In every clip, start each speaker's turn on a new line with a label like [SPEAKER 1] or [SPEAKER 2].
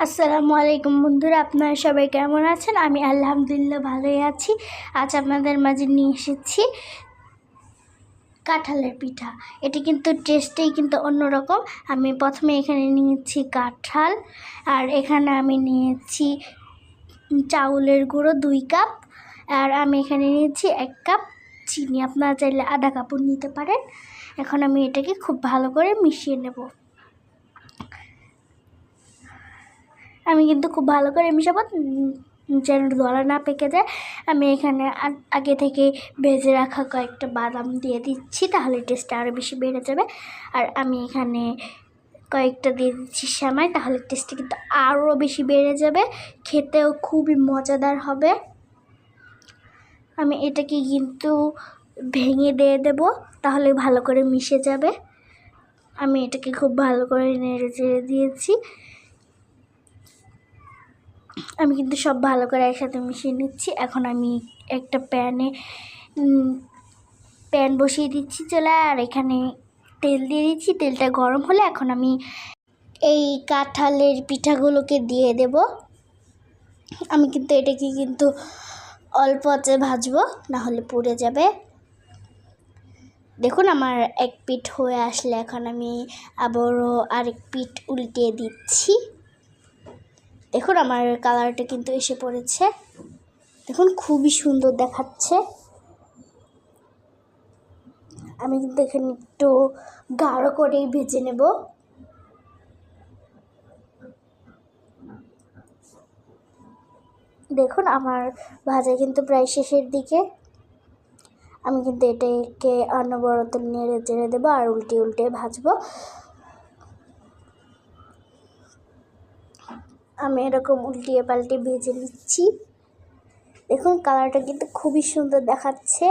[SPEAKER 1] আসসালামু আলাইকুম বন্ধুরা, আপনারা সবাই কেমন আছেন? আমি আলহামদুলিল্লাহ ভালোই আছি। আজ আপনাদের মাঝে নিয়ে এসেছি কাঁঠালের পিঠা। এটি কিন্তু টেস্টেই কিন্তু অন্যরকম। আমি প্রথমে এখানে নিয়েছি কাঁঠাল, আর এখানে আমি নিয়েছি চাউলের গুঁড়ো 2 কাপ, আর আমি এখানে নিয়েছি 1 কাপ চিনি। আপনারা চাইলে আধা কাপও নিতে পারেন। এখন আমি এটাকে খুব ভালো করে মিশিয়ে নেব। আমি কিন্তু খুব ভালো করে মিশাবো যেন দলা না পেকে যায়। আমি এখানে আগে থেকে ভেজে রাখা কয়েকটা বাদাম দিয়ে দিচ্ছি, তাহলে টেস্টটা আরও বেশি বেড়ে যাবে। আর আমি এখানে কয়েকটা দিয়ে দিচ্ছি সেমাই, তাহলে টেস্টটা কিন্তু আরও বেশি বেড়ে যাবে, খেতেও খুবই মজাদার হবে। আমি এটাকে কিন্তু ভেঙে দিয়ে দেব, তাহলে ভালো করে মিশে যাবে। আমি এটাকে খুব ভালো করে নেড়ে চেড়ে দিয়েছি। আমি কিন্তু সব ভালো করে একসাথে মিশিয়ে নিচ্ছি। এখন আমি একটা প্যান বসিয়ে দিচ্ছি চুলায়, আর এখানে তেল দিয়ে দিচ্ছি। তেলটা গরম হলে এখন আমি এই কাঁঠালের পিঠাগুলোকে দিয়ে দেব। আমি কিন্তু এটাকে কিন্তু অল্প আঁচে ভাজবো, না হলে পুড়ে যাবে। দেখুন আমার এক পিঠ হয়ে আসলে এখন আমি আবারও আরেক পিঠ উল্টিয়ে দিচ্ছি। দেখুন আমার কালারটা কিন্তু এসে পড়েছে, দেখুন খুবই সুন্দর দেখাচ্ছে। আমি কিন্তু এখানে একটু গাঢ় করেই ভেজে নেব। দেখুন আমার ভাজা কিন্তু প্রায় শেষের দিকে। আমি কিন্তু এটাকে অনবরত নেড়ে চেড়ে দেবো আর উল্টে উল্টে ভাজবো। আমি এরকম উল্টিয়ে পাল্টে ভেজে নিচ্ছি। দেখুন কালারটা কিন্তু খুবই সুন্দর দেখাচ্ছে।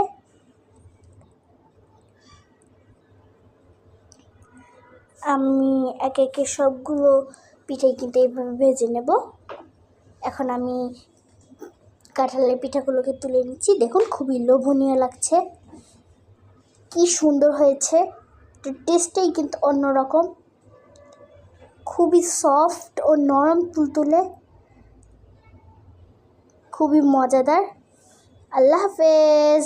[SPEAKER 1] আমি একে একে সবগুলো পিঠাই কিন্তু এইভাবে ভেজে নেব। এখন আমি কাঁঠালের পিঠাগুলোকে তুলে নিচ্ছি। দেখুন খুবই লোভনীয় লাগছে, কি সুন্দর হয়েছে। টেস্টটাই কিন্তু অন্যরকম, খুবই সফট ও নরম তুলতুলে, খুবই মজাদার। আল্লাহ হাফেজ।